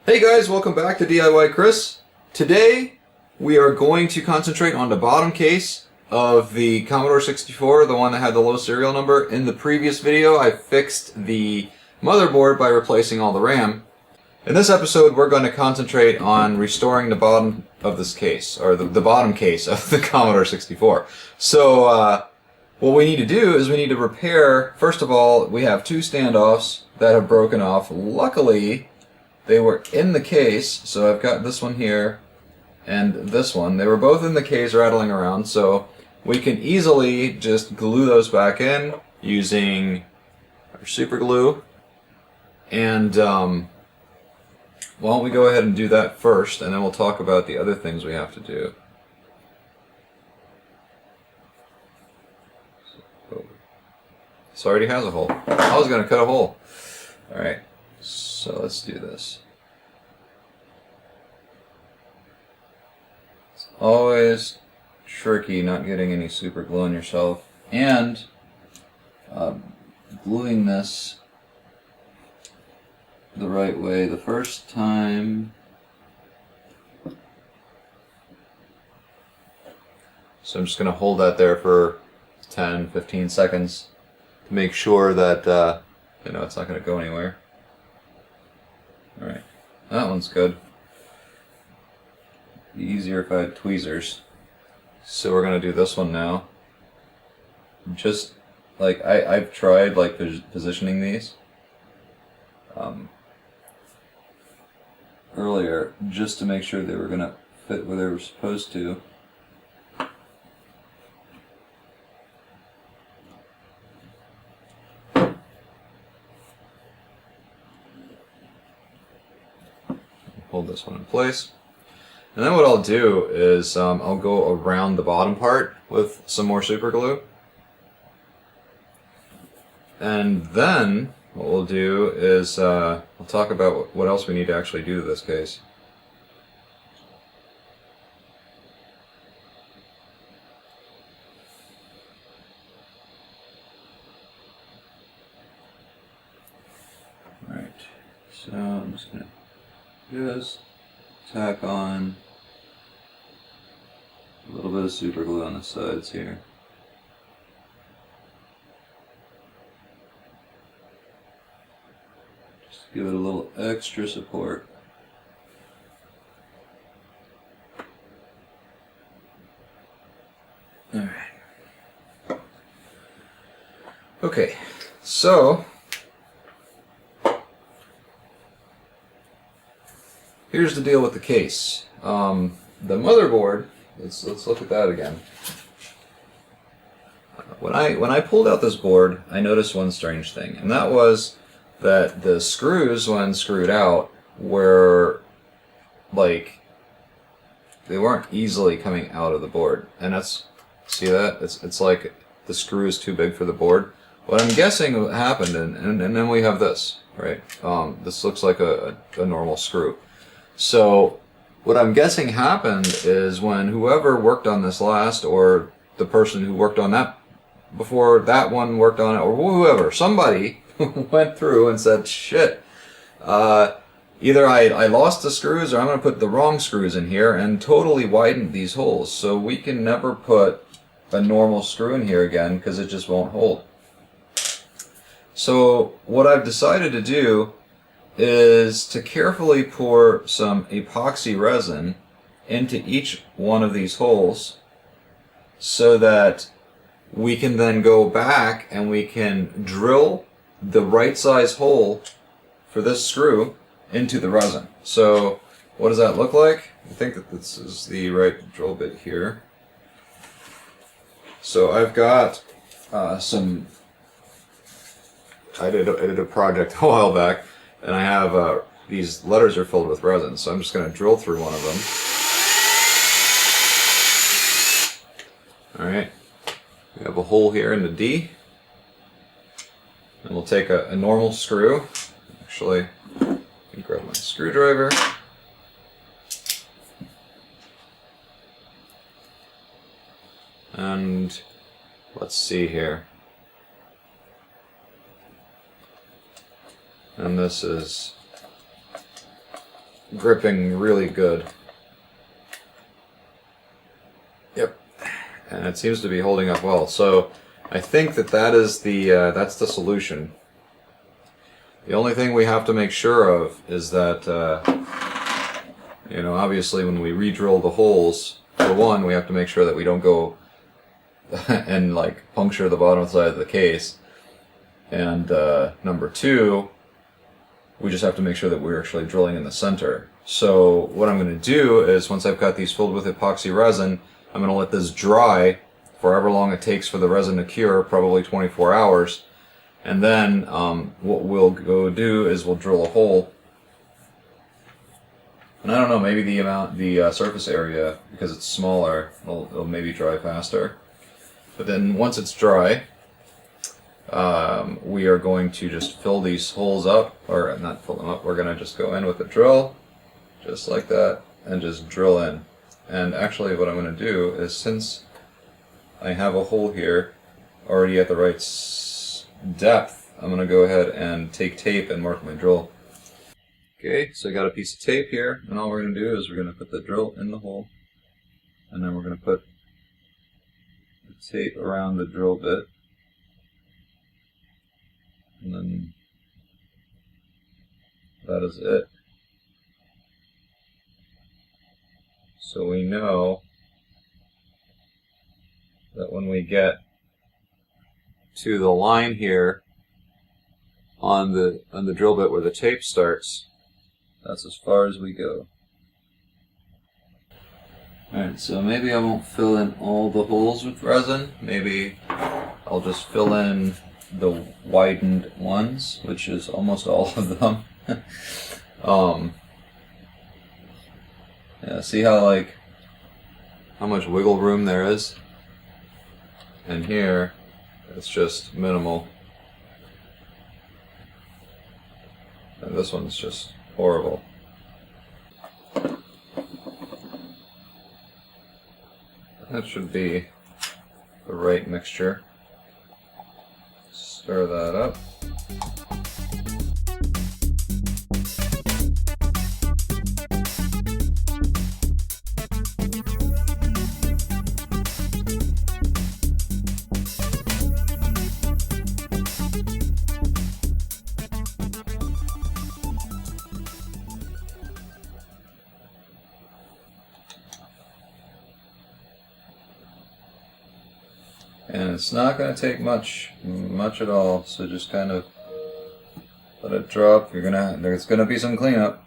Hey guys, welcome back to DIY Chris. Today we are going to concentrate on the bottom case of the Commodore 64, the one that had the low serial number. In the previous video I fixed the motherboard by replacing all the RAM. In this episode we're going to concentrate on restoring the bottom of this case, or the bottom case of the Commodore 64. So what we need to do is we need to repair, first of all, we have two standoffs that have broken off. Luckily they were in the case, so I've got this one here and this one. They were both in the case rattling around, so we can easily just glue those back in using our super glue. And why don't we go ahead and do that first, and then we'll talk about the other things we have to do. This already has a hole. I was going to cut a hole. Alright. So let's do this. It's always tricky not getting any super glue on yourself, and gluing this the right way the first time. So I'm just going to hold that there for 10-15 seconds to make sure that it's not going to go anywhere. Alright, that one's good. Be easier if I had tweezers. So we're going to do this one now. Just like I've tried like positioning these earlier just to make sure they were going to fit where they were supposed to. Hold this one in place. And then what I'll do is I'll go around the bottom part with some more super glue. And then what we'll do is we'll talk about what else we need to actually do to this case. Alright, so I'm just going to just tack on a little bit of super glue on the sides here. Just give it a little extra support. Alright. Okay, so here's the deal with the case. The motherboard, let's look at that again. When I pulled out this board, I noticed one strange thing, and that was that the screws, when screwed out, were like, they weren't easily coming out of the board. And that's, see that? It's like the screw is too big for the board. What I'm guessing what happened, and then we have this, right? This looks like a normal screw. So what I'm guessing happened is when whoever worked on this last, or the person who worked on that before that one worked on it, or whoever, somebody went through and said, shit, either I lost the screws or I'm going to put the wrong screws in here, and totally widened these holes. So we can never put a normal screw in here again because it just won't hold. So what I've decided to do is to carefully pour some epoxy resin into each one of these holes so that we can then go back and we can drill the right size hole for this screw into the resin. So what does that look like? I think that this is the right drill bit here. So I've got I did a project a while back, and I have these letters are filled with resin, so I'm just going to drill through one of them. Alright, we have a hole here in the D, and we'll take a normal screw. Actually, let me grab my screwdriver. And let's see here. And this is gripping really good. Yep, and it seems to be holding up well. So I think that is the that's the solution. The only thing we have to make sure of is that you know, obviously when we re-drill the holes, for one, we have to make sure that we don't go and like puncture the bottom side of the case, and number two, we just have to make sure that we're actually drilling in the center. So what I'm going to do is, once I've got these filled with epoxy resin, I'm going to let this dry for however long it takes for the resin to cure, probably 24 hours. And then what we'll go do is we'll drill a hole. And I don't know, maybe the surface area, because it's smaller, it'll maybe dry faster. But then once it's dry, we are going to just fill these holes up, or not fill them up, we're going to just go in with a drill, just like that, and just drill in. And actually what I'm going to do is, since I have a hole here already at the right depth, I'm going to go ahead and take tape and mark my drill. Okay, so I got a piece of tape here, and all we're going to do is we're going to put the drill in the hole, and then we're going to put the tape around the drill bit, and then that is it. So we know that when we get to the line here on the drill bit where the tape starts, that's as far as we go. Alright, so maybe I won't fill in all the holes with resin. Maybe I'll just fill in the widened ones, which is almost all of them. Yeah, see how much wiggle room there is? And here, it's just minimal. And this one's just horrible. That should be the right mixture. Stir that up. And it's not going to take much at all, so just kind of let it drop. There's going to be some cleanup.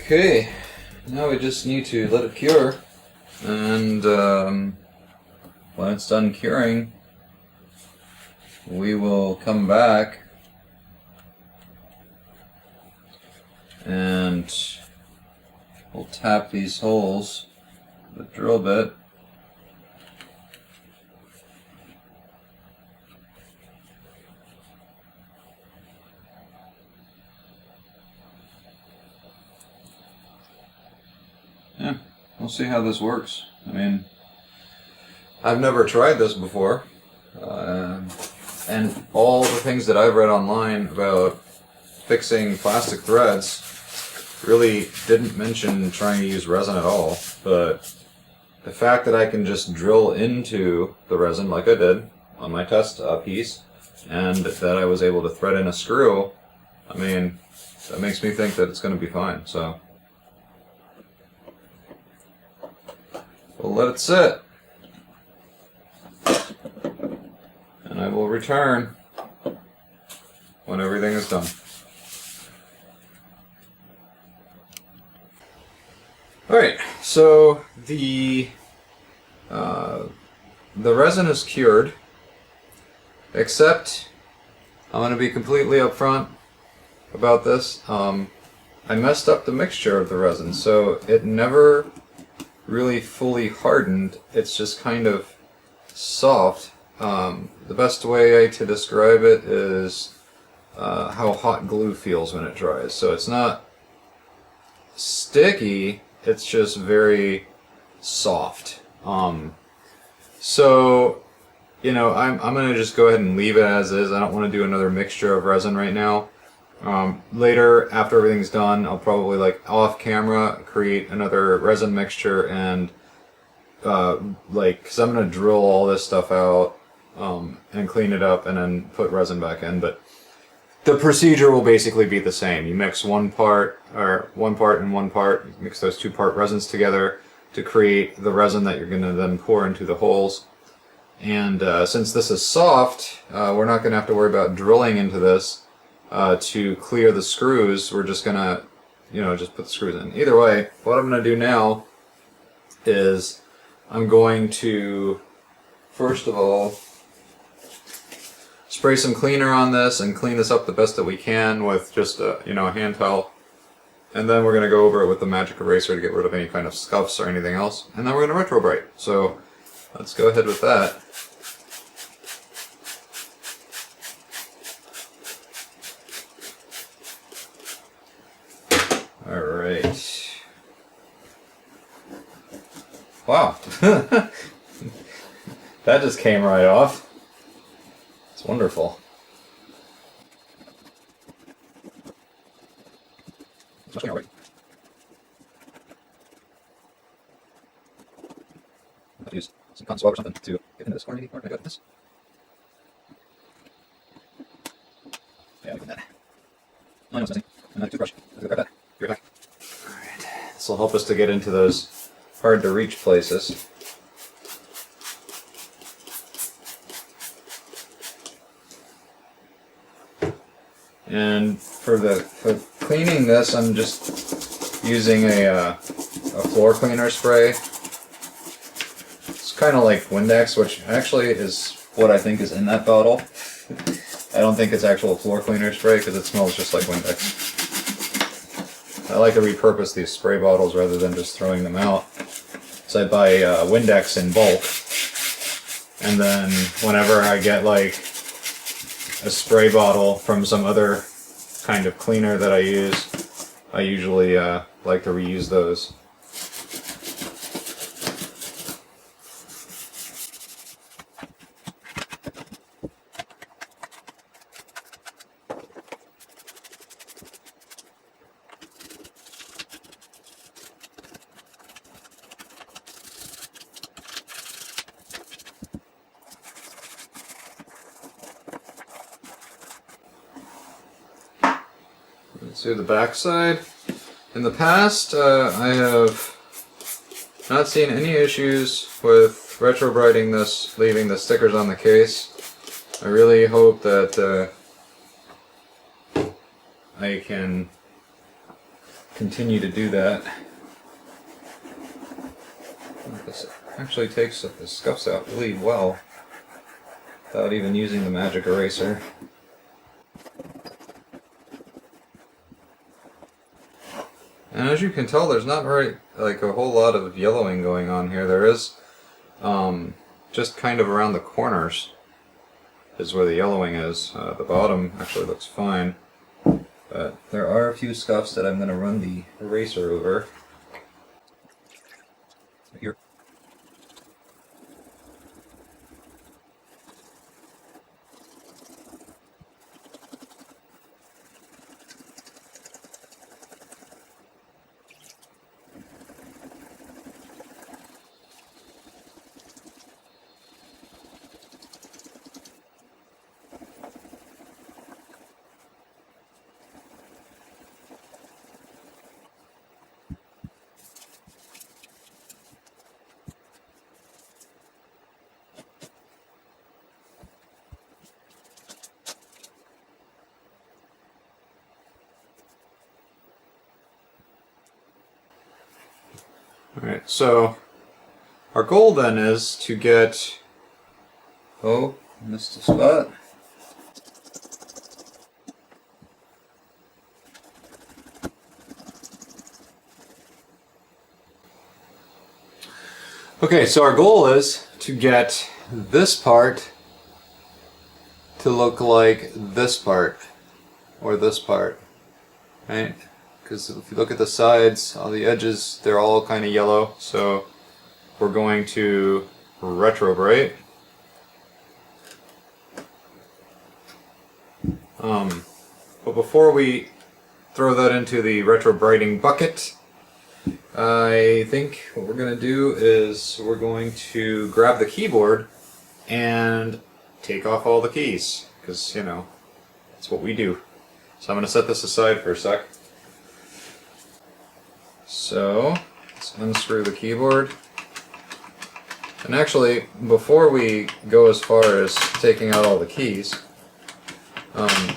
Okay, now we just need to let it cure, and when it's done curing, we will come back and we'll tap these holes with the drill bit. Yeah, we'll see how this works. I mean, I've never tried this before, and all the things that I've read online about fixing plastic threads really didn't mention trying to use resin at all. But the fact that I can just drill into the resin like I did on my test piece, and that I was able to thread in a screw, I mean, that makes me think that it's going to be fine. So We'll let it sit. And I will return when everything is done. Alright, so the resin is cured, except I'm going to be completely upfront about this. I messed up the mixture of the resin, so it never really fully hardened. It's just kind of soft. The best way to describe it is how hot glue feels when it dries. So it's not sticky, it's just very soft. So, you know, I'm going to just go ahead and leave it as is. I don't want to do another mixture of resin right now. Later, after everything's done, I'll probably, like, off camera, create another resin mixture and, because I'm going to drill all this stuff out, and clean it up and then put resin back in. But the procedure will basically be the same. You mix one part and one part, you mix those 2-part resins together to create the resin that you're going to then pour into the holes. And since this is soft, we're not going to have to worry about drilling into this to clear the screws. We're just going to, you know, just put the screws in. Either way, what I'm going to do now is I'm going to, first of all, spray some cleaner on this and clean this up the best that we can with just a, you know, a hand towel. And then we're going to go over it with the magic eraser to get rid of any kind of scuffs or anything else. And then we're going to Retrobrite. So let's go ahead with that. Alright. Wow. That just came right off. It's wonderful. Alright. I'll use some cotton swab or something to get into this corner, maybe. Or can I go like this? Yeah, I'll do that. Oh, I know it's missing. Another toothbrush. Let's grab that. Be right back. Alright. This will help us to get into those hard to reach places. And for cleaning this, I'm just using a floor cleaner spray. It's kind of like Windex, which actually is what I think is in that bottle. I don't think it's actual floor cleaner spray because it smells just like Windex. I like to repurpose these spray bottles rather than just throwing them out. So I buy Windex in bulk, and then whenever I get like a spray bottle from some other kind of cleaner that I use, I usually like to reuse those. Let's do the back side. In the past, I have not seen any issues with retrobriting this, leaving the stickers on the case. I really hope that I can continue to do that. This actually takes the scuffs out really well without even using the magic eraser. And as you can tell, there's not very, like, a whole lot of yellowing going on here. There is just kind of around the corners is where the yellowing is. The bottom actually looks fine. But there are a few scuffs that I'm going to run the eraser over. Here. Alright, so our goal then is to get... Oh, missed a spot. Okay, so our goal is to get this part to look like this part, or this part, right? Because if you look at the sides, all the edges, they're all kind of yellow, so we're going to Retrobrite. But before we throw that into the Retrobriting bucket, I think what we're going to do is we're going to grab the keyboard and take off all the keys, because, you know, that's what we do. So I'm going to set this aside for a sec. So, let's unscrew the keyboard. And actually, before we go as far as taking out all the keys,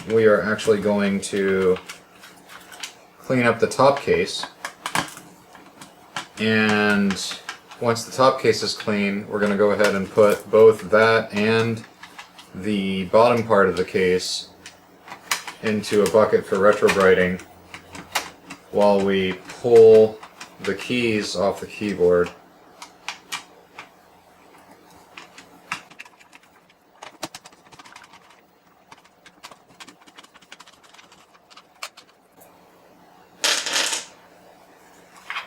we are actually going to clean up the top case. And once the top case is clean, we're going to go ahead and put both that and the bottom part of the case into a bucket for retrobriting while we pull the keys off the keyboard.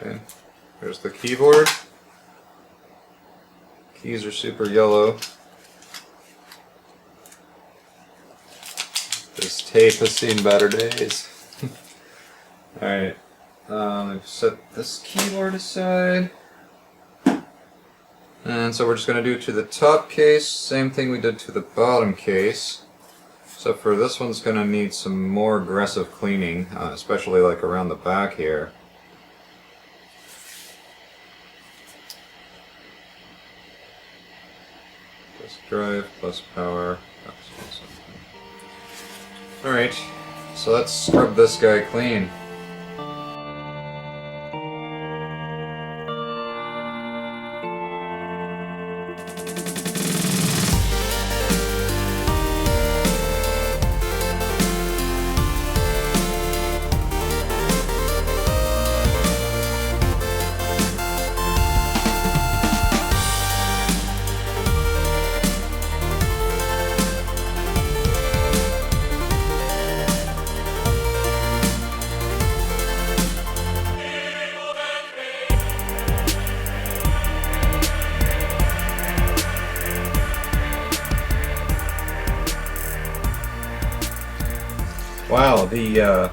Okay, there's the keyboard. Keys are super yellow. This tape has seen better days. Alright, I've set this keyboard aside. And so we're just going to do to the top case, same thing we did to the bottom case. Except for this one's going to need some more aggressive cleaning, especially like around the back here. Plus drive, plus power. Alright, so let's scrub this guy clean. Wow, the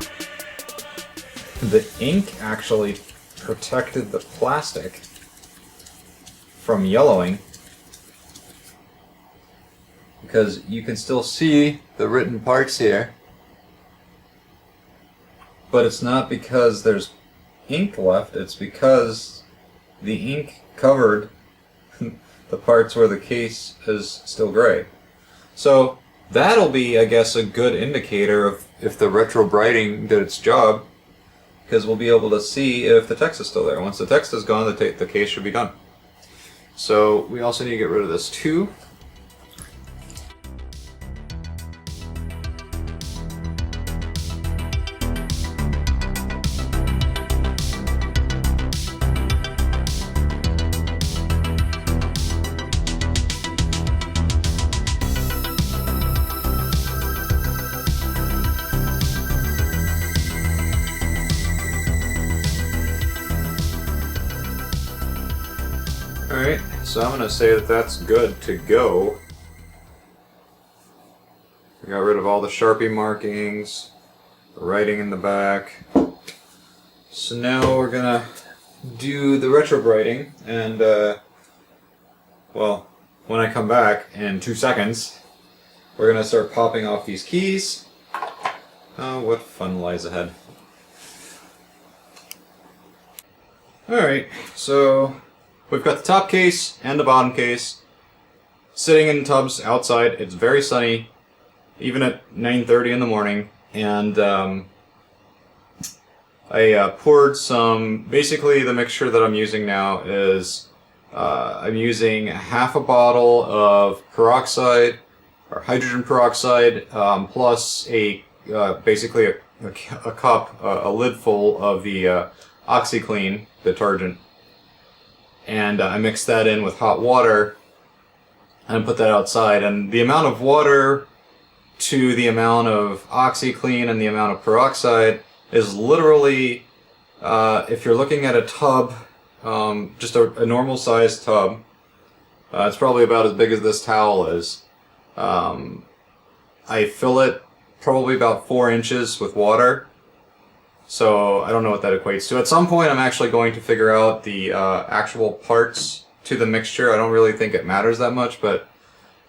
ink actually protected the plastic from yellowing, because you can still see the written parts here, but it's not because there's ink left, it's because the ink covered the parts where the case is still gray. So that'll be, I guess, a good indicator of if the retrobriting did its job, because we'll be able to see if the text is still there. Once the text is gone, the case should be done. So we also need to get rid of this too. Alright, so I'm going to say that that's good to go. We got rid of all the Sharpie markings, the writing in the back. So now we're going to do the retrobriting, and well, when I come back in 2 seconds, we're going to start popping off these keys. Oh, what fun lies ahead. Alright, so we've got the top case and the bottom case sitting in tubs outside. It's very sunny, even at 9:30 in the morning, and I poured some, basically the mixture that I'm using now is, I'm using half a bottle of peroxide, or hydrogen peroxide, plus basically a cup, a lid full of the OxyClean detergent. And I mix that in with hot water and put that outside. And the amount of water to the amount of OxyClean and the amount of peroxide is literally, if you're looking at a tub, just a normal sized tub, it's probably about as big as this towel is. I fill it probably about 4 inches with water. So I don't know what that equates to. At some point I'm actually going to figure out the actual parts to the mixture. I don't really think it matters that much, but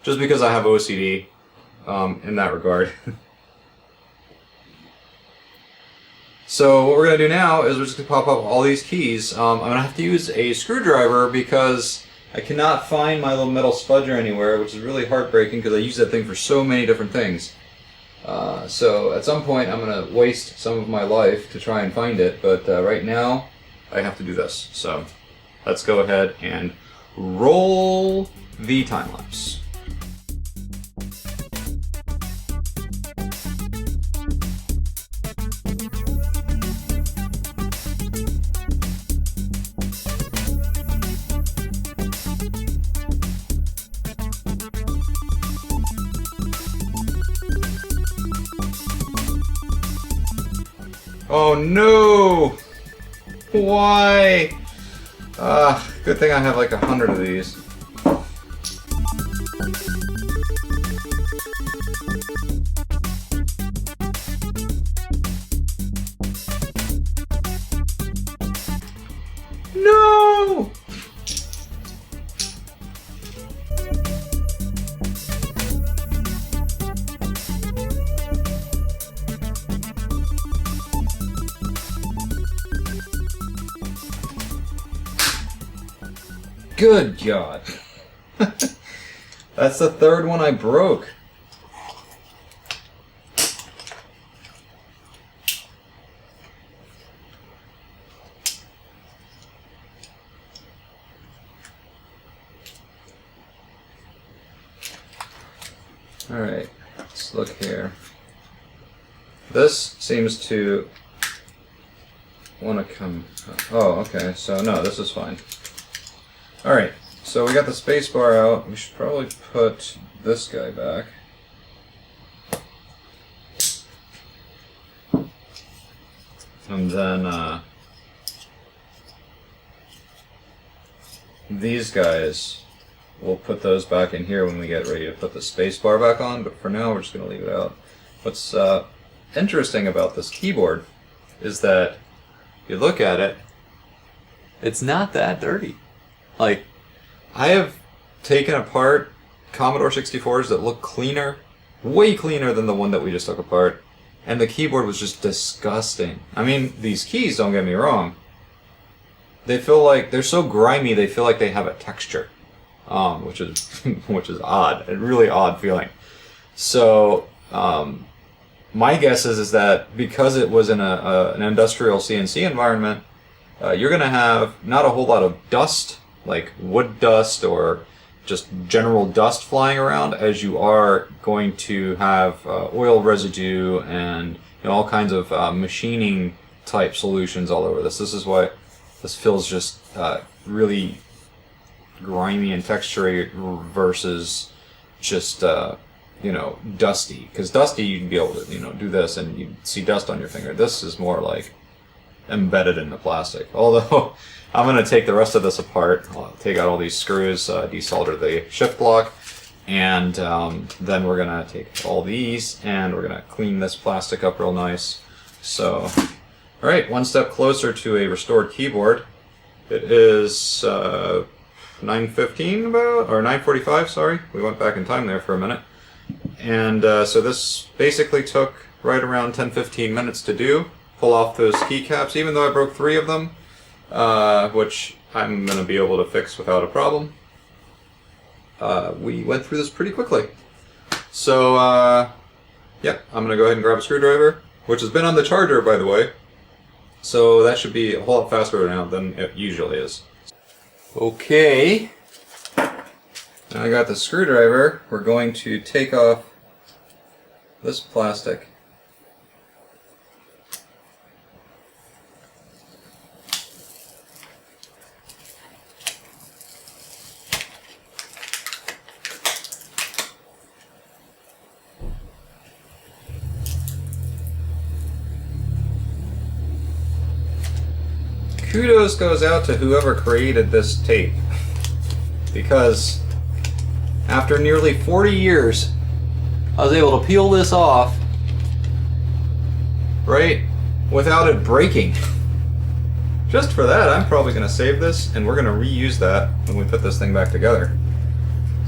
just because I have OCD in that regard. So what we're going to do now is we're just going to pop up all these keys. I'm going to have to use a screwdriver because I cannot find my little metal spudger anywhere, which is really heartbreaking because I use that thing for so many different things. So at some point I'm going to waste some of my life to try and find it, but right now I have to do this. So let's go ahead and roll the time lapse. Oh no! Why? Good thing I have like 100 of these. No! Good God. That's the third one I broke. Alright, let's look here. This seems to want to come... Oh, okay, so no, this is fine. Alright, so we got the space bar out. We should probably put this guy back. And then these guys, we'll put those back in here when we get ready to put the space bar back on, but for now we're just going to leave it out. What's interesting about this keyboard is that if you look at it, it's not that dirty. Like, I have taken apart Commodore 64s that look cleaner, way cleaner than the one that we just took apart, and the keyboard was just disgusting. I mean, these keys, don't get me wrong, they feel like, they're so grimy, they feel like they have a texture, which is odd, a really odd feeling. So, my guess is that because it was in an industrial CNC environment, you're going to have not a whole lot of dust, like wood dust or just general dust flying around, as you are going to have oil residue and all kinds of machining type solutions all over this. This is why this feels just really grimy and textury versus just dusty. Because dusty, you'd be able to do this and you'd see dust on your finger. This is more like embedded in the plastic. Although I'm going to take the rest of this apart. I'll take out all these screws, desolder the shift block, and then we're going to take all these and we're going to clean this plastic up real nice. So, alright, one step closer to a restored keyboard. It is 9:15 about, or 9:45, sorry. We went back in time there for a minute. And so this basically took right around 10-15 minutes to do. Pull off those keycaps, even though I broke 3 of them, which I'm going to be able to fix without a problem. We went through this pretty quickly. So, yeah, I'm going to go ahead and grab a screwdriver, which has been on the charger, by the way. So that should be a whole lot faster now than it usually is. Okay. Now I got the screwdriver. We're going to take off this plastic. Kudos goes out to whoever created this tape, because after nearly 40 years I was able to peel this off, right, without it breaking. Just for that, I'm probably going to save this and we're going to reuse that when we put this thing back together.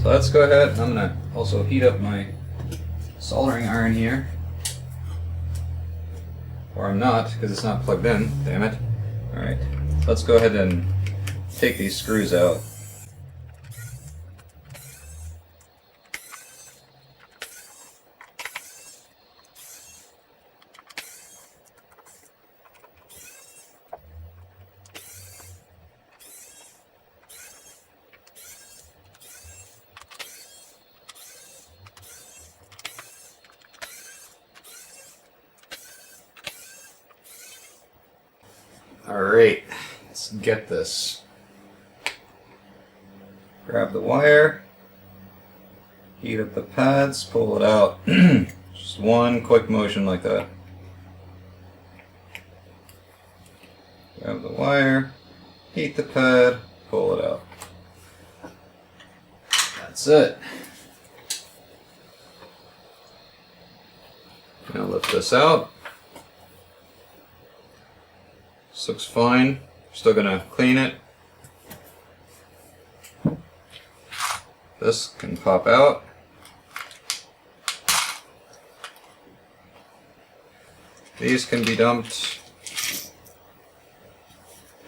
So let's go ahead, I'm going to also heat up my soldering iron here. Or I'm not, because it's not plugged in, damn it. Alright, let's go ahead and take these screws out. Alright, let's get this. Grab the wire, heat up the pads, pull it out. Just one quick motion like that. Grab the wire, heat the pad, pull it out. That's it. Now lift this out. This looks fine. Still gonna clean it. This can pop out. These can be dumped.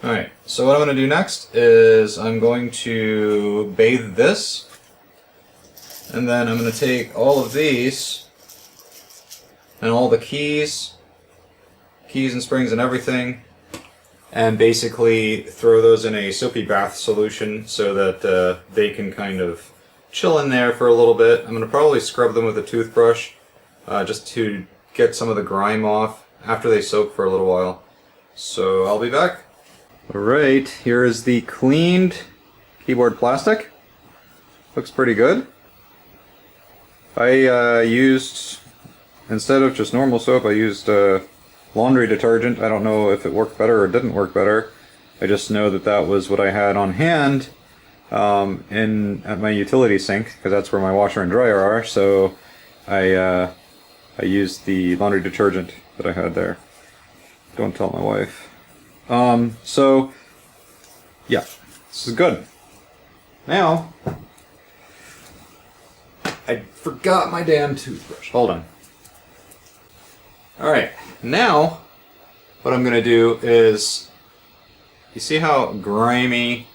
Alright, so what I'm going to do next is I'm going to bathe this, and then I'm going to take all of these and all the keys and springs and everything, and basically throw those in a soapy bath solution so that they can kind of chill in there for a little bit. I'm going to probably scrub them with a toothbrush just to get some of the grime off after they soak for a little while. So I'll be back. Alright, here is the cleaned keyboard plastic. Looks pretty good. I used, instead of just normal soap, I used laundry detergent. I don't know if it worked better or didn't work better. I just know that that was what I had on hand at my utility sink, because that's where my washer and dryer are. So I used the laundry detergent that I had there. Don't tell my wife. So yeah, this is good. Now, I forgot my damn toothbrush. Hold on. Alright, now what I'm going to do is, you see how grimy,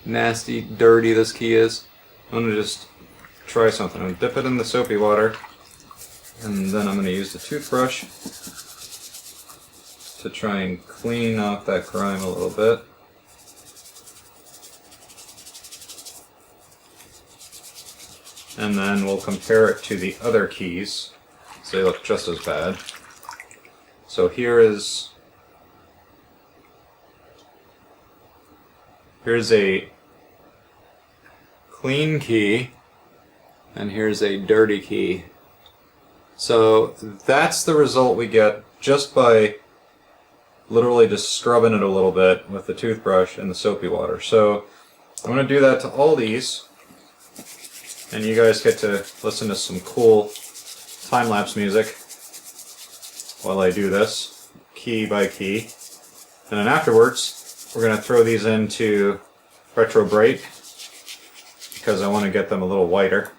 nasty, dirty this key is? I'm going to just try something. I'm going to dip it in the soapy water, and then I'm going to use the toothbrush to try and clean off that grime a little bit. And then we'll compare it to the other keys, so they look just as bad. So here's a clean key, and here's a dirty key. So that's the result we get just by literally just scrubbing it a little bit with the toothbrush and the soapy water. So I'm going to do that to all these, and you guys get to listen to some cool time-lapse music while I do this, key by key. And then afterwards, we're going to throw these into Retrobrite, because I want to get them a little whiter.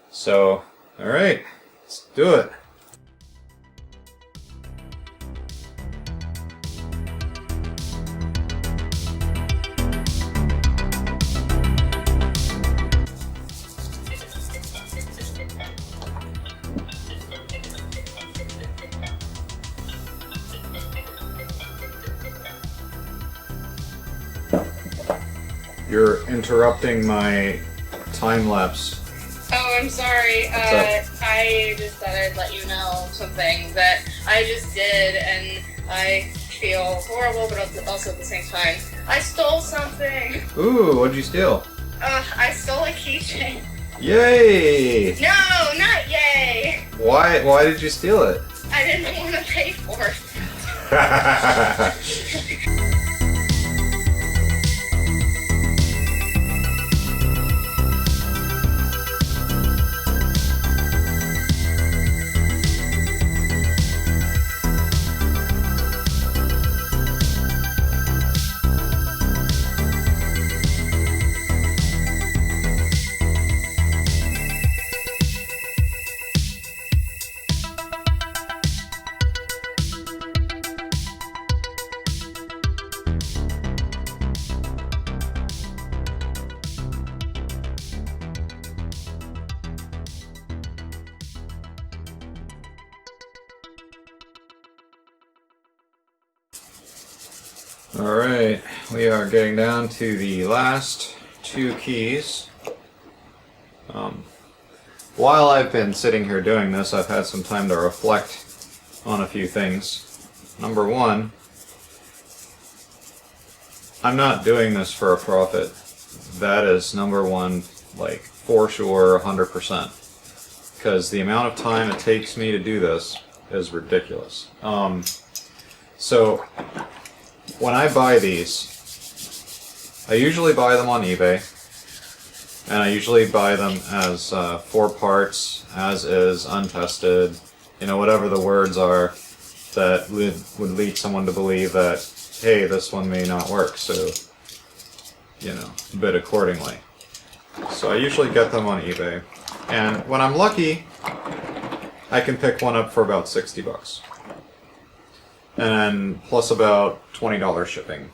So, alright, let's do it. You're interrupting my time lapse. Oh, I'm sorry. I just thought I'd let you know something that I just did, and I feel horrible, but also at the same time. I stole something. Ooh, what'd you steal? I stole a keychain. Yay! No, not yay! Why did you steal it? I didn't want to pay for it. Alright, we are getting down to the last two keys. While I've been sitting here doing this, I've had some time to reflect on a few things. Number one, I'm not doing this for a profit. That is number one, like, for sure, 100%. Because the amount of time it takes me to do this is ridiculous. So, when I buy these, I usually buy them on eBay, and I usually buy them as 4 parts, as is, untested, you know, whatever the words are that would lead someone to believe that, hey, this one may not work, so, you know, bid accordingly. So I usually get them on eBay, and when I'm lucky, I can pick one up for about 60 bucks. And then plus about $20 shipping.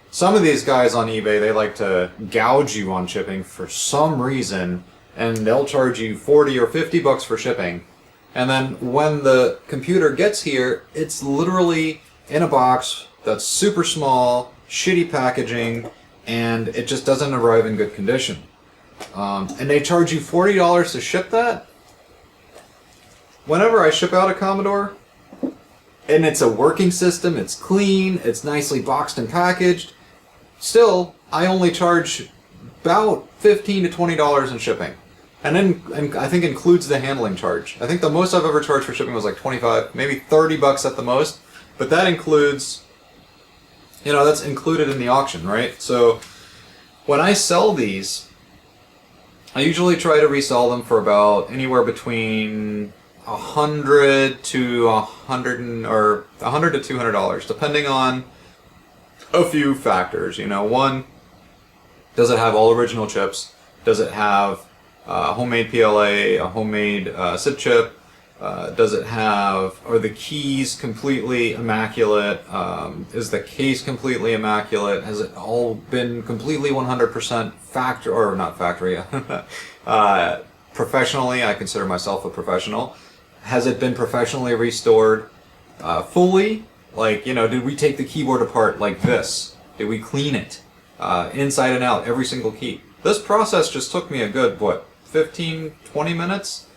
Some of these guys on eBay, they like to gouge you on shipping for some reason, and they'll charge you 40 or 50 bucks for shipping. And then when the computer gets here, it's literally in a box that's super small, shitty packaging, and it just doesn't arrive in good condition. And they charge you $40 to ship that? Whenever I ship out a Commodore, and it's a working system, it's clean, it's nicely boxed and packaged, still, I only charge about $15 to $20 in shipping. And then I think includes the handling charge. I think the most I've ever charged for shipping was like 25, maybe 30 bucks at the most. But that includes, you know, that's included in the auction, right? So when I sell these, I usually try to resell them for about anywhere between $100 to $200, depending on a few factors. You know, one, does it have all original chips? Does it have homemade PLA, a homemade SID chip? Does it have, are the keys completely immaculate? Is the case completely immaculate? Has it all been completely 100% factory, or not factory, professionally? I consider myself a professional. Has it been professionally restored fully? Like, you know, did we take the keyboard apart like this? Did we clean it inside and out, every single key? This process just took me a good, what, 15, 20 minutes?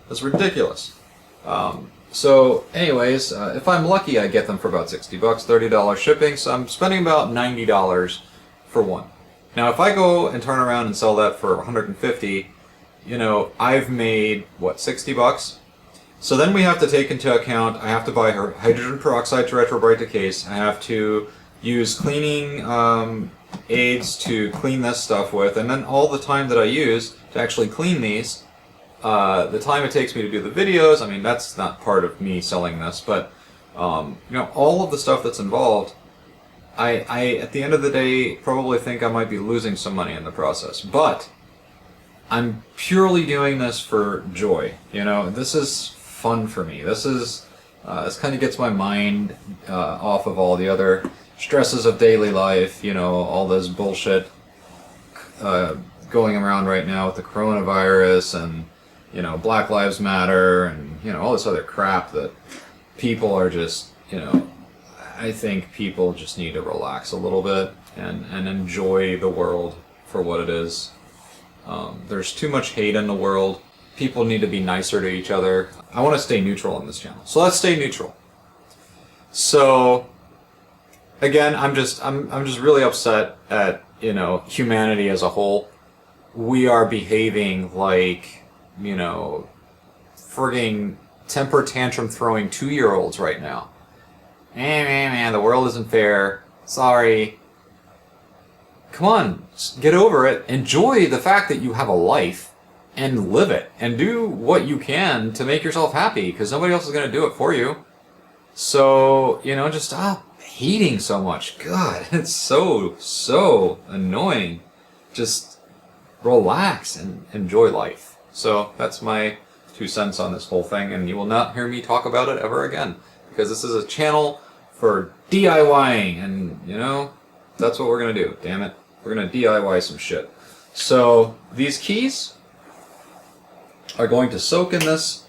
That's ridiculous. So anyways, if I'm lucky, I get them for about 60 bucks, $30 shipping, so I'm spending about $90 for one. Now, if I go and turn around and sell that for 150, you know, I've made, what, 60 bucks? So then we have to take into account, I have to buy hydrogen peroxide to retrobrite the case, I have to use cleaning aids to clean this stuff with, and then all the time that I use to actually clean these, the time it takes me to do the videos, I mean, that's not part of me selling this, but, you know, all of the stuff that's involved, I, at the end of the day, probably think I might be losing some money in the process. But I'm purely doing this for joy. You know, this is fun for me. This is, this kind of gets my mind off of all the other stresses of daily life, you know, all this bullshit going around right now with the coronavirus and, you know, Black Lives Matter and, you know, all this other crap that people are just, you know, I think people just need to relax a little bit. and enjoy the world for what it is. There's too much hate in the world. People need to be nicer to each other. I want to stay neutral on this channel, so let's stay neutral. So again, I'm just really upset at, you know, humanity as a whole. We are behaving like, you know, frigging temper tantrum throwing 2-year-olds right now. Man, the world isn't fair. Sorry. Come on, get over it. Enjoy the fact that you have a life and live it and do what you can to make yourself happy, because nobody else is going to do it for you. So, you know, just stop hating so much. God, it's so annoying. Just relax and enjoy life. So that's my 2 cents on this whole thing, and you will not hear me talk about it ever again, because this is a channel for DIYing, and, you know, that's what we're going to do. Damn it. We're going to DIY some shit. So these keys are going to soak in this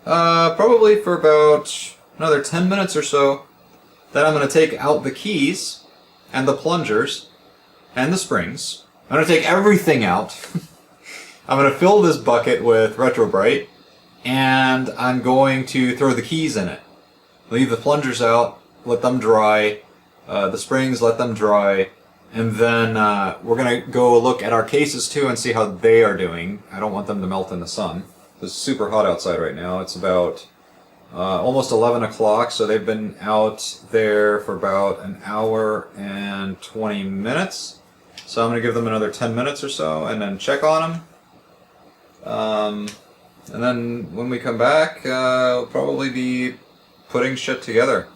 probably for about another 10 minutes or so. Then I'm going to take out the keys and the plungers and the springs. I'm going to take everything out. I'm going to fill this bucket with Retrobrite, and I'm going to throw the keys in it. Leave the plungers out, let them dry, the springs, let them dry, and then we're going to go look at our cases too and see how they are doing. I don't want them to melt in the sun. It's super hot outside right now. It's about almost 11 o'clock, so they've been out there for about an hour and 20 minutes. So I'm going to give them another 10 minutes or so and then check on them. And then when we come back, we'll probably be putting shit together.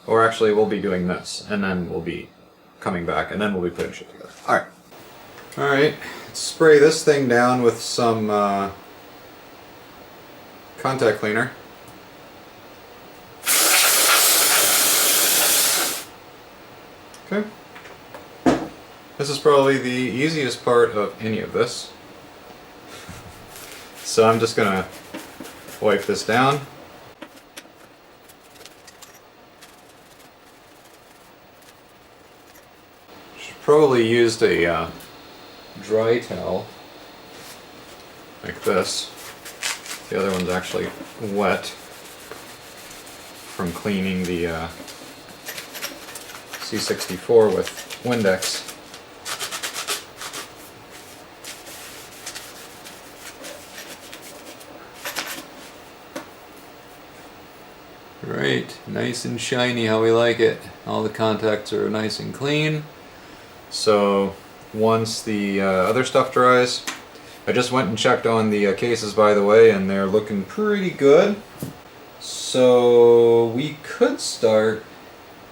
Or actually, we'll be doing this, and then we'll be coming back, and then we'll be putting shit together. Alright. Alright, spray this thing down with some contact cleaner. Okay. This is probably the easiest part of any of this. So I'm just gonna wipe this down. Should probably used a dry towel like this. The other one's actually wet from cleaning the C64 with Windex. Right, nice and shiny how we like it. All the contacts are nice and clean. So once the other stuff dries, I just went and checked on the cases, by the way, and they're looking pretty good. So we could start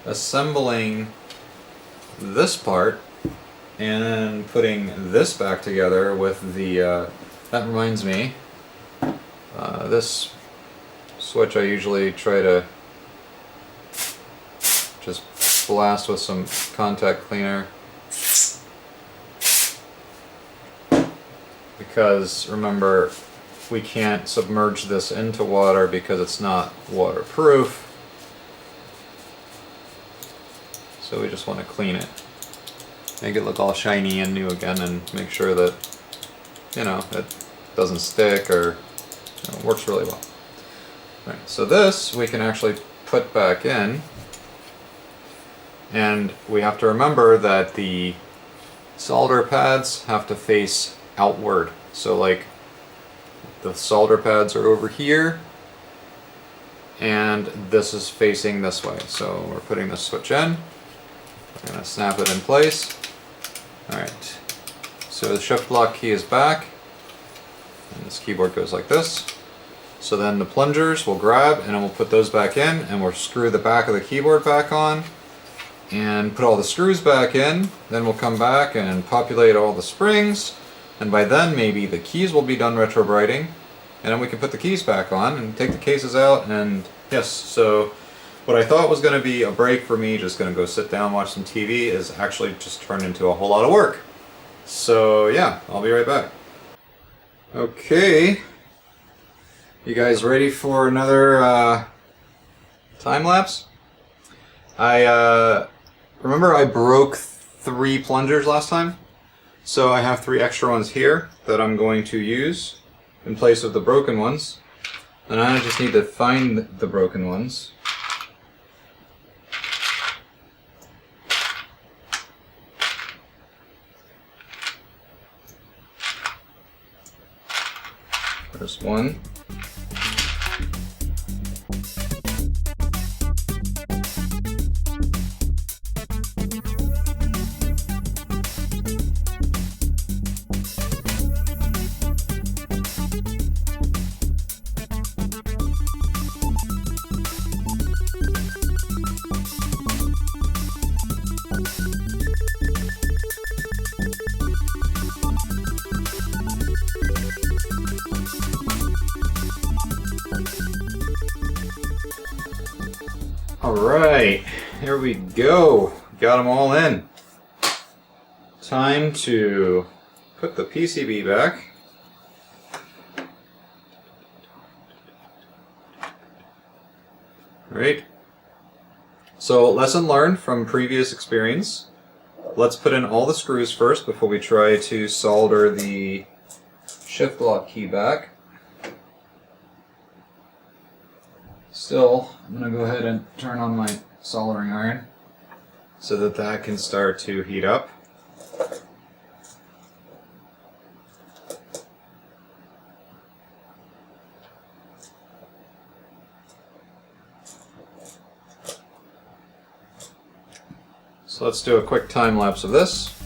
assembling this part and then putting this back together with the, that reminds me, this switch I usually try to just blast with some contact cleaner, because remember, we can't submerge this into water because it's not waterproof. So we just want to clean it, make it look all shiny and new again, and make sure that, you know, it doesn't stick or, you know, works really well. All right, so this we can actually put back in, and we have to remember that the solder pads have to face outward. So like the solder pads are over here and this is facing this way. So we're putting this switch in. We're going to snap it in place. Alright, so the shift lock key is back, and this keyboard goes like this. So then the plungers will grab, and then we'll put those back in, and we'll screw the back of the keyboard back on, and put all the screws back in. Then we'll come back and populate all the springs, and by then maybe the keys will be done retrobriting, and then we can put the keys back on and take the cases out. And yes, so what I thought was going to be a break for me, just going to go sit down, watch some TV, is actually just turned into a whole lot of work. So yeah, I'll be right back. Okay, you guys ready for another time lapse? I remember I broke 3 plungers last time? So I have 3 extra ones here that I'm going to use in place of the broken ones. And I just need to find the broken ones. There's one. Alright, here we go. Got them all in. Time to put the PCB back. Alright. So, lesson learned from previous experience. Let's put in all the screws first before we try to solder the shift lock key back. Still, I'm going to go ahead and turn on my soldering iron so that that can start to heat up. So let's do a quick time lapse of this.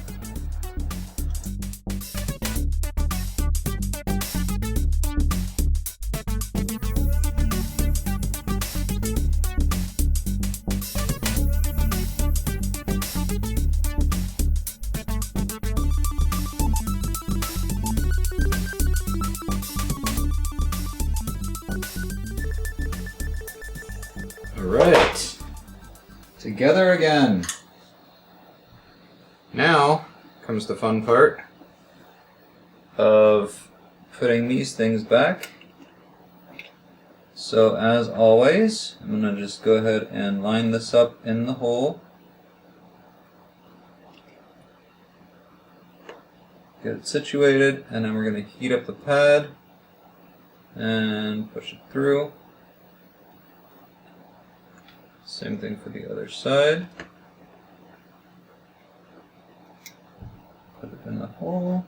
Alright, together again. Now comes the fun part of putting these things back. So as always, I'm going to just go ahead and line this up in the hole. Get it situated, and then we're going to heat up the pad and push it through. Same thing for the other side. Put it in the hole.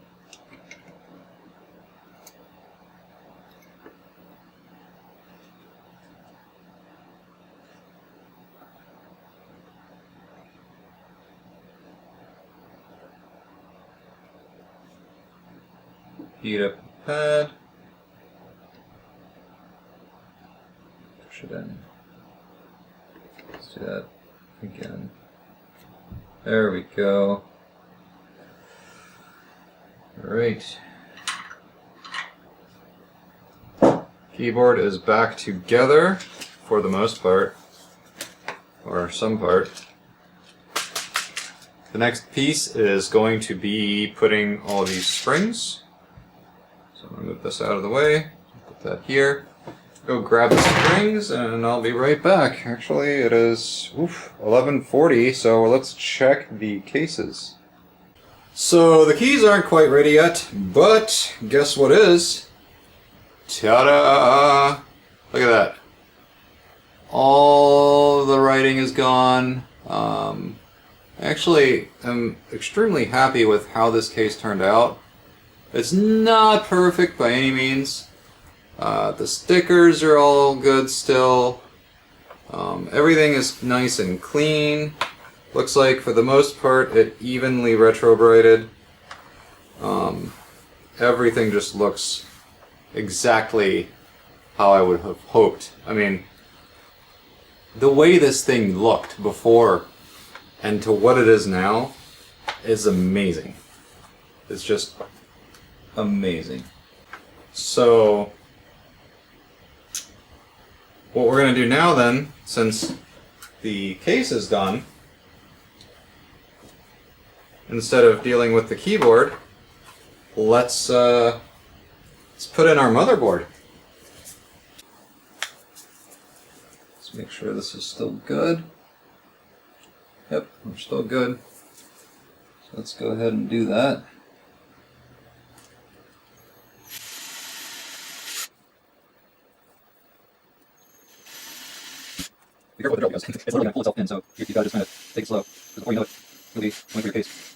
Heat up the pad. Push it in. Let's do that again. There we go. Alright. Keyboard is back together for the most part, or some part. The next piece is going to be putting all these springs. So I'm going to move this out of the way, put that here. Go grab the springs and I'll be right back. Actually, it is 11:40, so let's check the cases. So the keys aren't quite ready yet, but guess what is? Ta-da! Look at that. All the writing is gone. Actually, I'm extremely happy with how this case turned out. It's not perfect by any means. The stickers are all good still. Everything is nice and clean. Looks like for the most part it evenly retrobrited. Everything just looks exactly how I would have hoped. I mean, the way this thing looked before and to what it is now is amazing. It's just amazing. So what we're going to do now then, since the case is done, instead of dealing with the keyboard, let's put in our motherboard. Let's make sure this is still good. Yep, we're still good. So let's go ahead and do that. Be careful with the drill because it's literally going to pull itself in, so you gotta just kind of take it slow. Because before you know it, you'll be going through your case.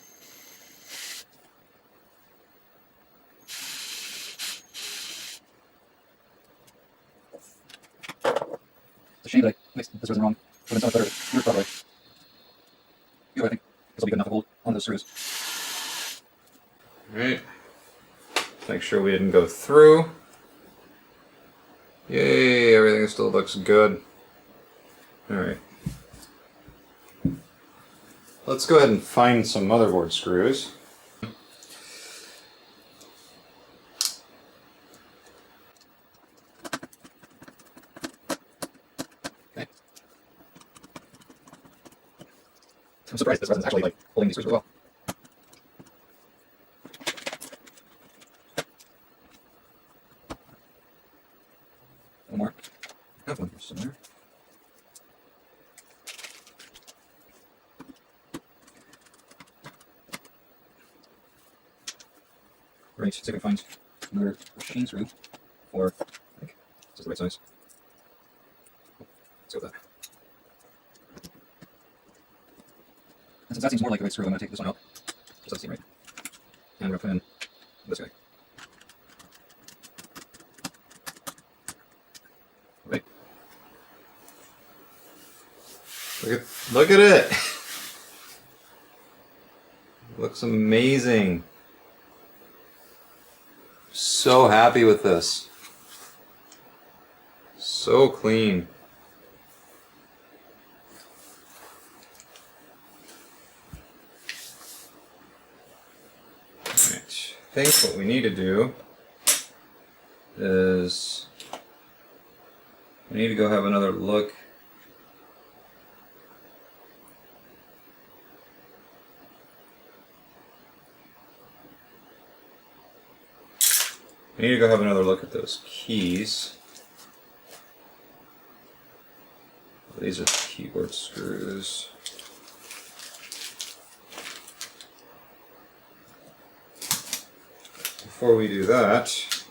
It's a shame that I mixed this resin wrong. Would have been so much better if it worked properly. Either way, I think this will be good enough to hold on those screws. Alright. Make sure we didn't go through. Yay, everything still looks good. Alright. Let's go ahead and find some motherboard screws. Okay. I'm surprised this resin's actually like holding these screws really well. One more. I have one here somewhere. Right, see if I can find another machine screw, or I think this is the right size. Let's go with that. And since that seems more like the right screw, I'm going to take this one out. Just doesn't seem right. And we're going to put in this guy. Right. Look at it! Looks amazing. So happy with this. So clean. Alright, I think what we need to do is we need to go have another look. I need to go have another look at those keys. These are the keyboard screws. Before we do that,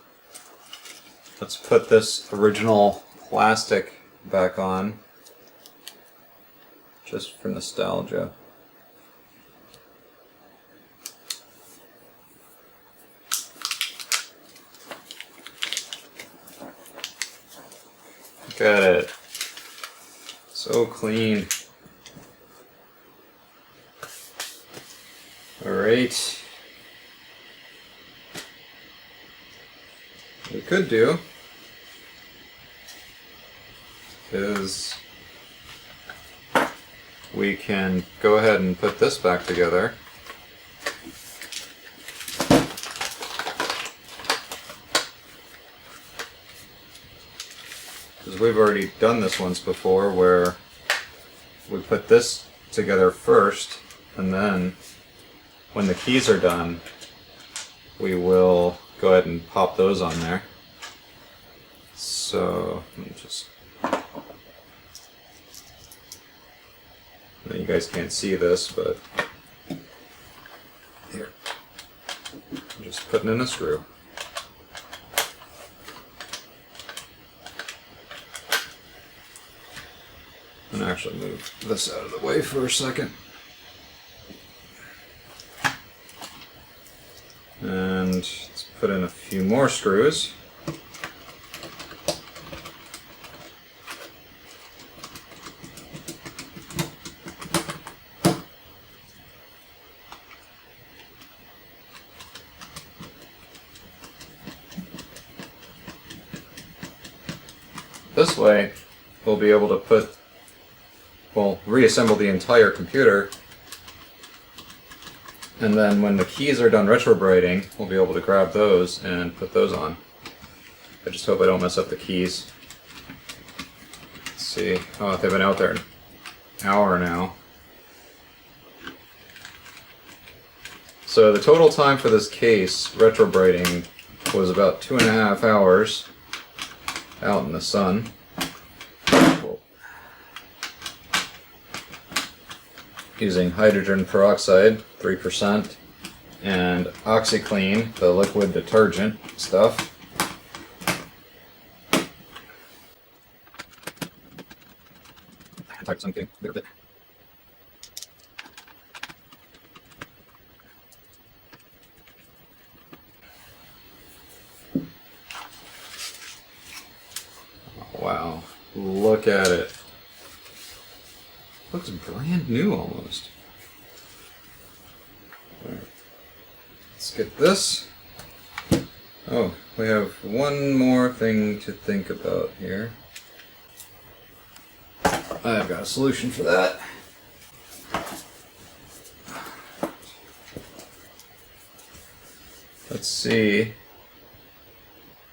let's put this original plastic back on, just for nostalgia. Look at it. So clean. Alright. What we could do is we can go ahead and put this back together. Because we've already done this once before where we put this together first, and then when the keys are done, we will go ahead and pop those on there. So, let me just... You guys can't see this, but here. I'm just putting in a screw. And actually move this out of the way for a second. And let's put in a few more screws. This way, we'll be able to reassemble the entire computer, and then when the keys are done retrobriting, we'll be able to grab those and put those on. I just hope I don't mess up the keys. Let's see. Oh, they've been out there an hour now. So the total time for this case, retrobriting, was about 2.5 hours out in the sun. using hydrogen peroxide, 3%, and OxyClean, the liquid detergent stuff. Wow, look at it. Looks brand new almost. Right. Let's get this. Oh, we have one more thing to think about here. I've got a solution for that. Let's see.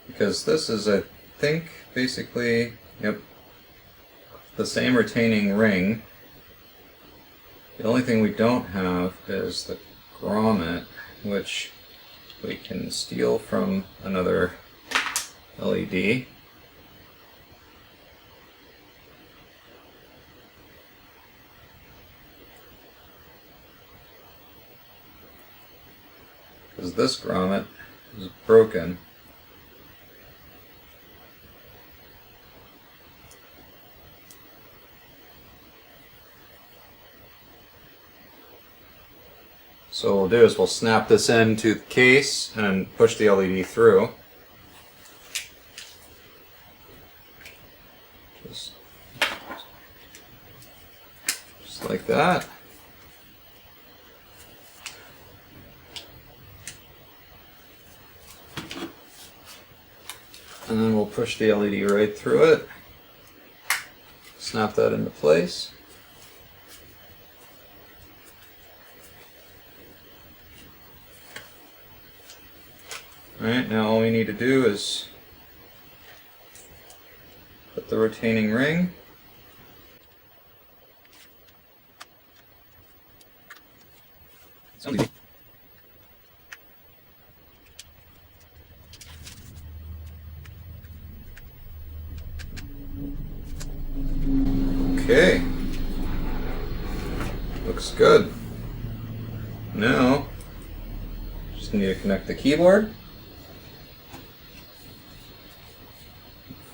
Because this is, I think, basically, yep, the same retaining ring. The only thing we don't have is the grommet, which we can steal from another LED. Because this grommet is broken. So what we'll do is we'll snap this into the case and push the LED through. Just like that. And then we'll push the LED right through it. Snap that into place. Alright, now all we need to do is put the retaining ring. Okay. Looks good. Now, just need to connect the keyboard.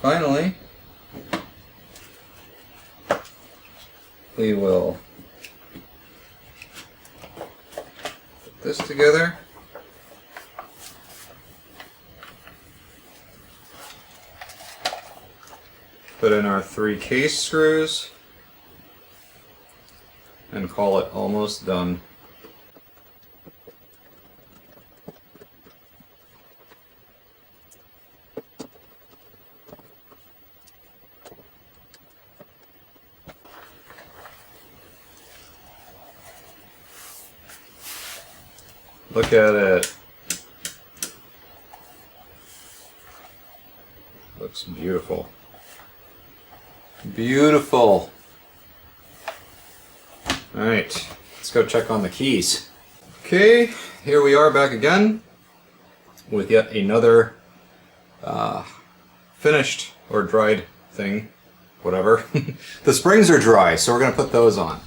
Finally, we will put this together. Put in our 3 case screws and call it almost done. Look at it. Looks beautiful. Beautiful. Alright, let's go check on the keys. Okay, here we are back again with yet another finished or dried thing. Whatever. The springs are dry, so we're going to put those on.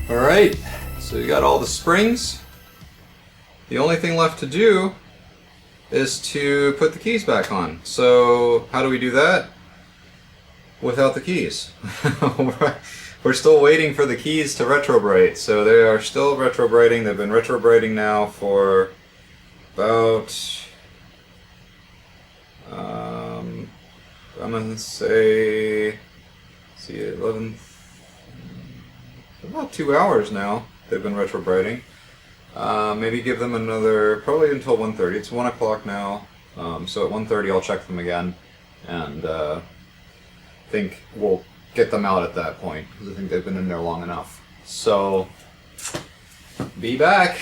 Alright, so you got all the springs. The only thing left to do is to put the keys back on. So how do we do that? Without the keys. We're still waiting for the keys to Retrobrite. So they are still retrobriting. They've been retrobriting now for about I'm gonna say, see, 11, about 2 hours now they've been retrobriting. Maybe give them another, probably until 1:30. It's 1 o'clock now, so at 1:30 I'll check them again, and think we'll get them out at that point, because I think they've been in there long enough. So, be back.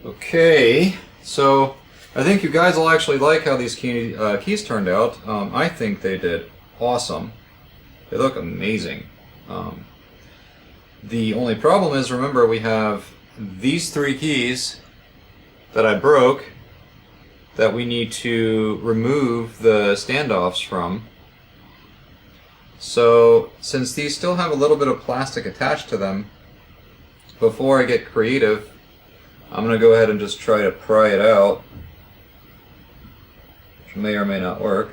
Okay, so I think you guys will actually like how these keys turned out. I think they did awesome. They look amazing. The only problem is, remember, we have these 3 keys that I broke that we need to remove the standoffs from. So, since these still have a little bit of plastic attached to them, before I get creative, I'm going to go ahead and just try to pry it out, which may or may not work.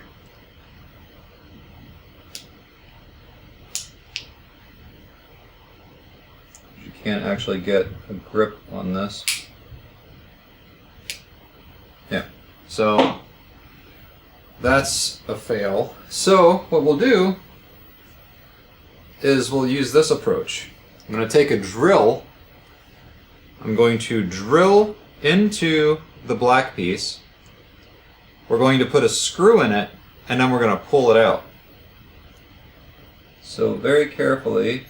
You can't actually get a grip on this. Yeah, so that's a fail. So what we'll do is we'll use this approach. I'm going to take a drill. I'm going to drill into the black piece. We're going to put a screw in it, and then we're going to pull it out. So very carefully,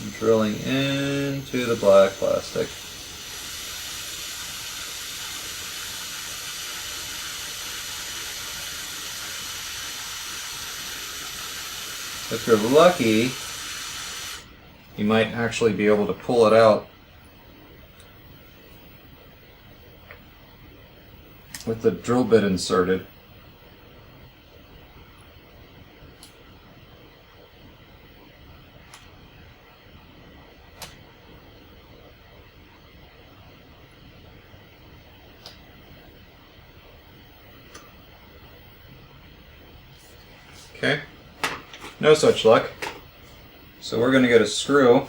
I'm drilling into the black plastic. If you're lucky, you might actually be able to pull it out with the drill bit inserted. Okay. No such luck. So we're going to get a screw,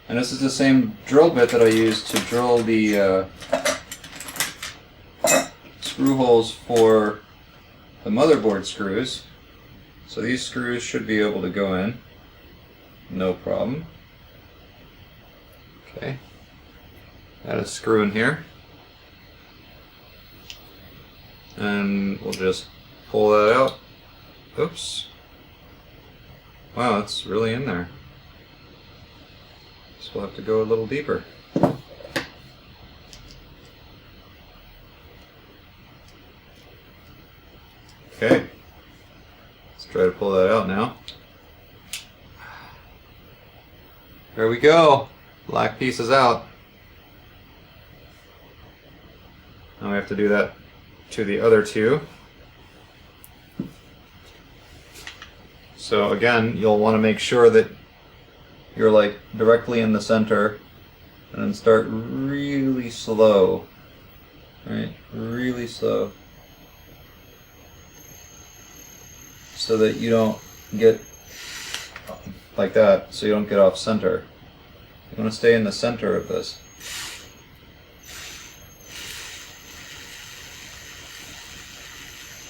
and this is the same drill bit that I used to drill the screw holes for the motherboard screws. So these screws should be able to go in, no problem. Okay, add a screw in here, and we'll just pull that out. Oops. Wow, it's really in there. So we'll have to go a little deeper. Okay. Let's try to pull that out now. There we go. Black piece is out. Now we have to do that to the other 2. So again, you'll want to make sure that you're like directly in the center, and then start really slow, right? Really slow, so that you don't get like that, so you don't get off center. You want to stay in the center of this.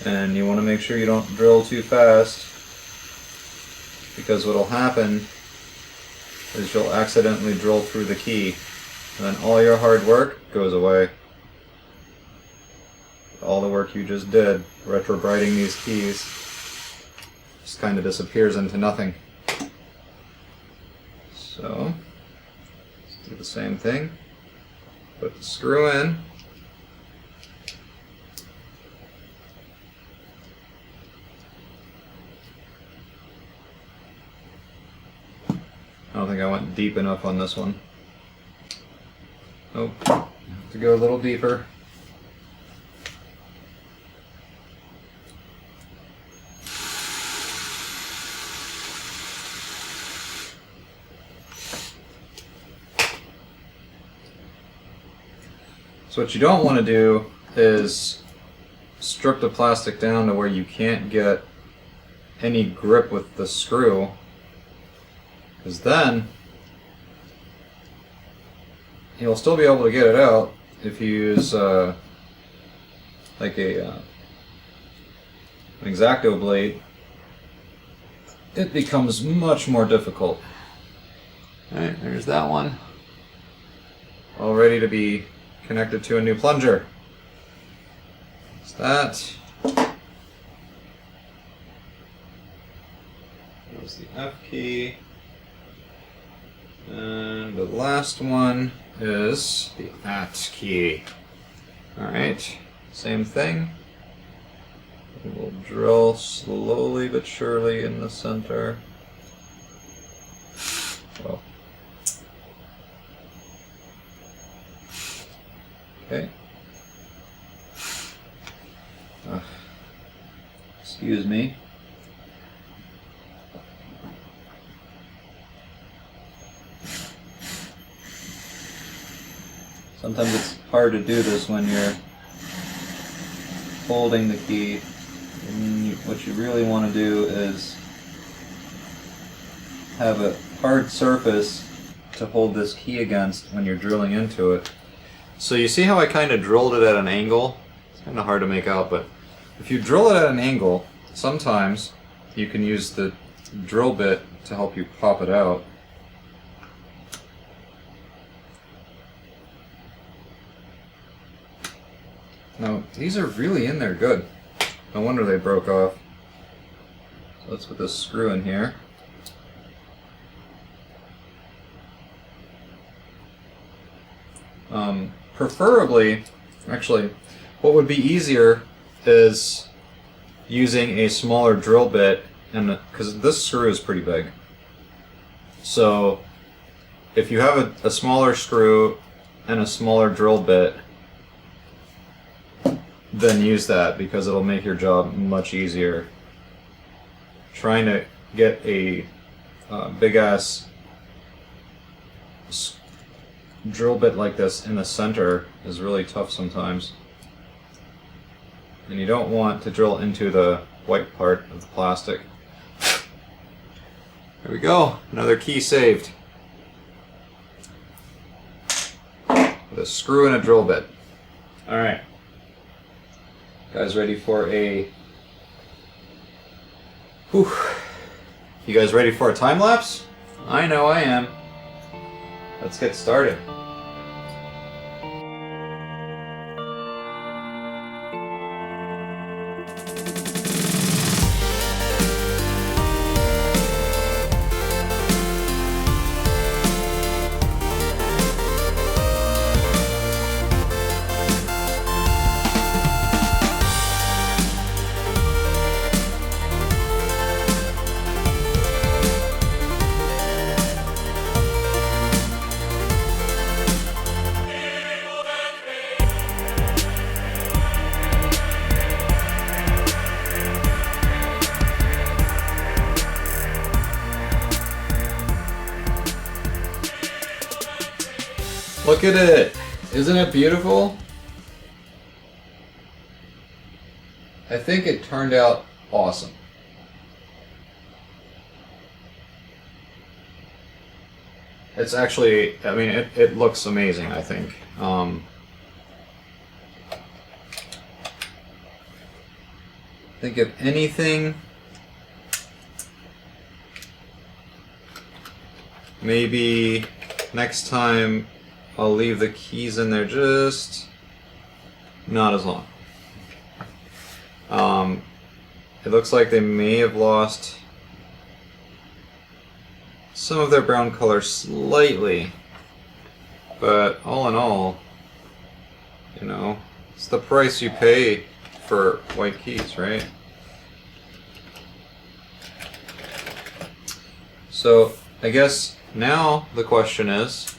And you want to make sure you don't drill too fast, because what will happen is you'll accidentally drill through the key, and then all your hard work goes away. All the work you just did, retrobriting these keys, just kind of disappears into nothing. So, let's do the same thing. Put the screw in. I don't think I went deep enough on this one. Nope. Have to go a little deeper. So what you don't want to do is strip the plastic down to where you can't get any grip with the screw, because then you'll still be able to get it out if you use like an X-Acto blade. It becomes much more difficult. Alright, there's that one. All ready to be connected to a new plunger. That's that. There's the F key. And the last one is the At key. Alright, same thing. We'll drill slowly but surely in the center. Well. Okay. Excuse me. Sometimes it's hard to do this when you're holding the key. And what you really want to do is have a hard surface to hold this key against when you're drilling into it. So you see how I kind of drilled it at an angle? It's kind of hard to make out, but if you drill it at an angle, sometimes you can use the drill bit to help you pop it out. Now, these are really in there good. No wonder they broke off. So let's put this screw in here. Preferably, actually, what would be easier is using a smaller drill bit, and because this screw is pretty big. So if you have a smaller screw and a smaller drill bit, then use that because it'll make your job much easier. Trying to get a big ass drill bit like this in the center is really tough sometimes. And you don't want to drill into the white part of the plastic. There we go, another key saved. With a screw and a drill bit. Alright. Guys ready for a... Whew. You guys ready for a time lapse? I know I am. Let's get started. Look at it! Isn't it beautiful? I think it turned out awesome. It's actually, I mean, it looks amazing, I think. I think if anything, maybe next time I'll leave the keys in there just not as long. It looks like they may have lost some of their brown color slightly, but all in all, you know, it's the price you pay for white keys, right? So I guess now the question is,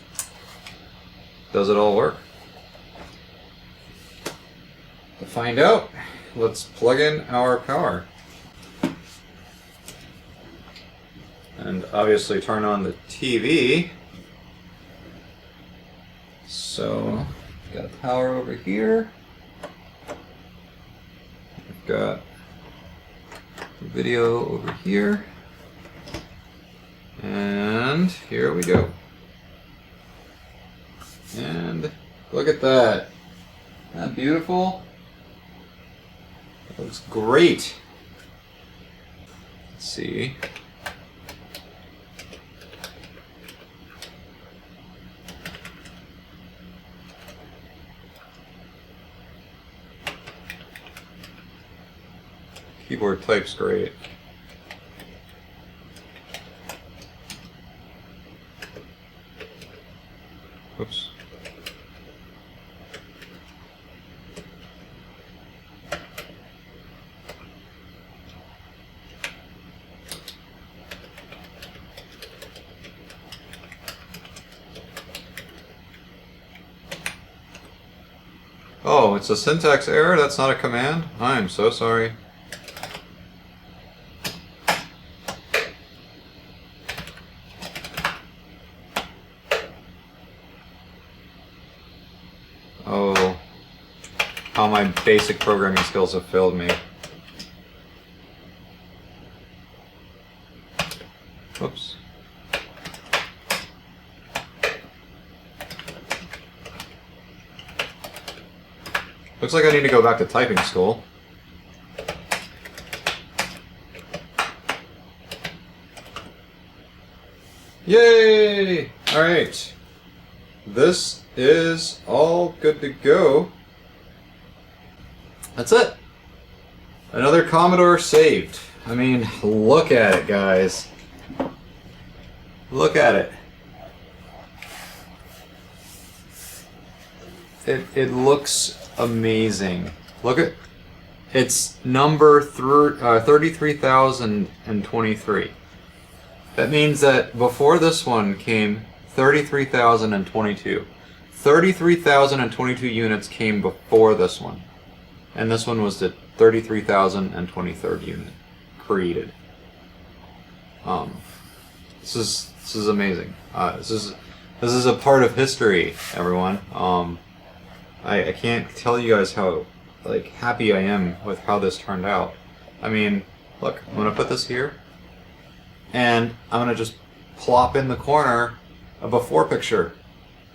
does it all work? To find out, let's plug in our power. And obviously turn on the TV. So, got power over here. We've got the video over here. And here we go. And look at that. Isn't that beautiful? That looks great. Let's see. Keyboard type's great. Oops. Oh, it's a syntax error? That's not a command? I am so sorry. Oh, how my basic programming skills have failed me. Oops. Looks like I need to go back to typing school. Yay! Alright. This is all good to go. That's it. Another Commodore saved. I mean, look at it, guys. Look at it. It looks amazing. Look at it's number 33,023. That means that before this one came 33,022. 33,022 units came before this one. And this one was the 33,023rd unit created. This is amazing. This is a part of history, everyone. I can't tell you guys how happy I am with how this turned out. I mean, look, I'm gonna put this here, and I'm gonna just plop in the corner a before picture.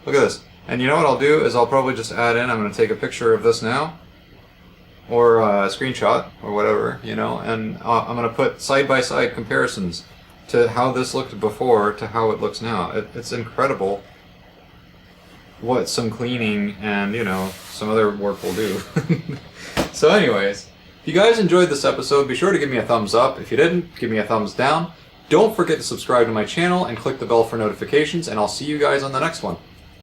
Look at this. And you know what I'll do is I'll probably just add in, I'm gonna take a picture of this now, or a screenshot, or whatever, you know, and I'm gonna put side-by-side comparisons to how this looked before to how it looks now. It's incredible what some cleaning and, you know, some other work will do. So anyways, if you guys enjoyed this episode, be sure to give me a thumbs up. If you didn't, give me a thumbs down. Don't forget to subscribe to my channel and click the bell for notifications, and I'll see you guys on the next one.